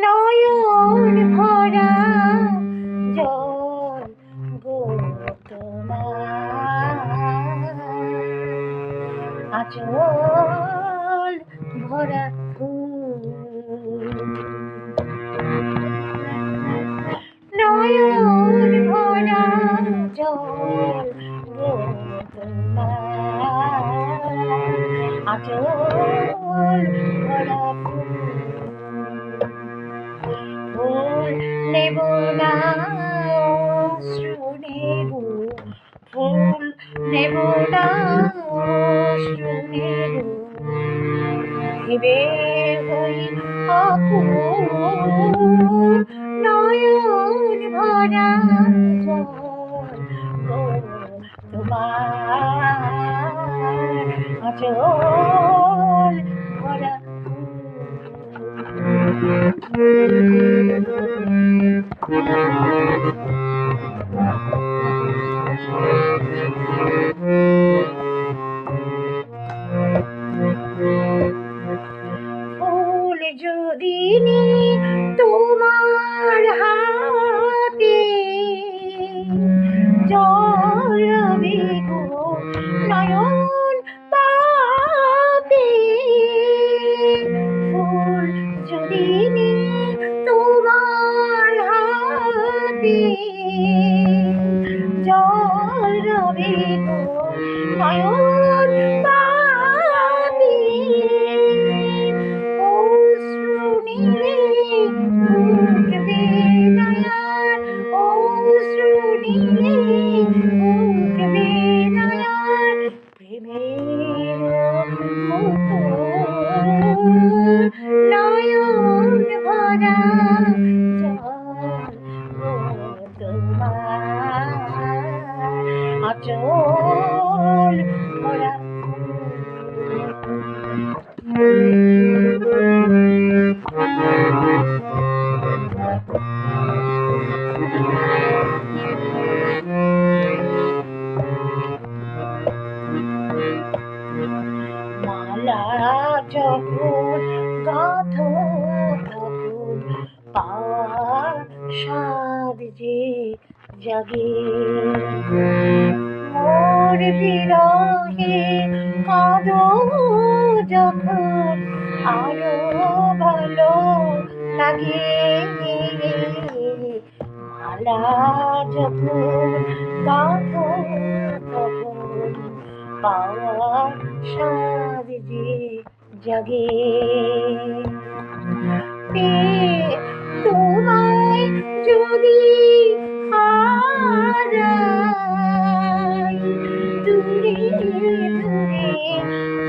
নয়ন ভরা জল গো তোমার, আঁচল ভরা ফুল। নয়ন ভরা জল গো তোমার, আঁচল ভরা ফুল। ফুল নেব না অশ্রু নেব, ফুল নেব না অশ্রু নেব, ভেবে হই আকুল। নয়ন ভরা জল গো তোমার, আঁচল ভরা ফুল যদি নিই তোমার হাতে, জড়াবে গো নয়ন পাতে। ফুল যদি নিই তোমার হাতে, জড়াবে গো নয়ন পাতে। অশ্রু নিলে উঠবে নয়ন, অশ্রু নিলে উঠবে নয়ন, প্রেমের মুকুল। নয়ন ভরা জল গো তোমার, আঁচল ভরা মালা যখন গাঁথো তখন পাওয়ার স্বাদ যে জাগে। মোর বিরহে কাঁদো যখন আরো ভালো লাগে। মালা যখন গাঁথো তখন পাওয়ার স্বাদ যে জাগে। তোমায় যদি হারাই, দূরে দূরে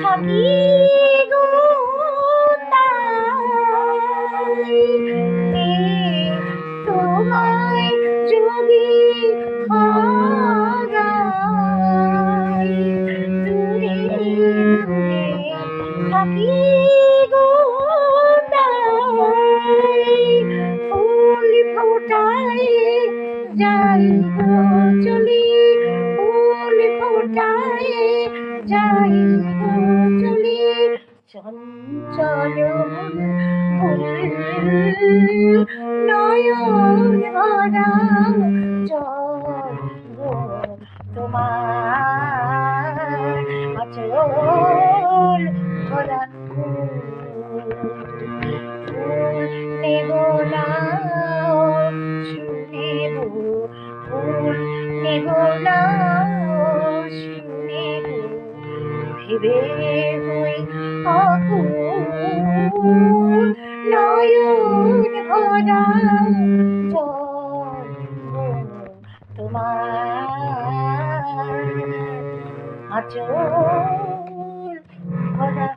থাকি গো তাই। তোমায় যদি হারাই, দূরে দূরে থাকি গো তাই। ফুল ফোটায় যাই গো চলি, ফুল ফোটায় যাই গো চলি, চঞ্চল ফুল। নয়ন ভরা জল গো তোমার, আঁচল ভরা ফুল। ফুল নেব না অশ্রু নেব, ফুল নেব না অশ্রু নেব, ভেবে হই আকুল। নয়ন ভরা জল গো তোমার, আঁচল ভরা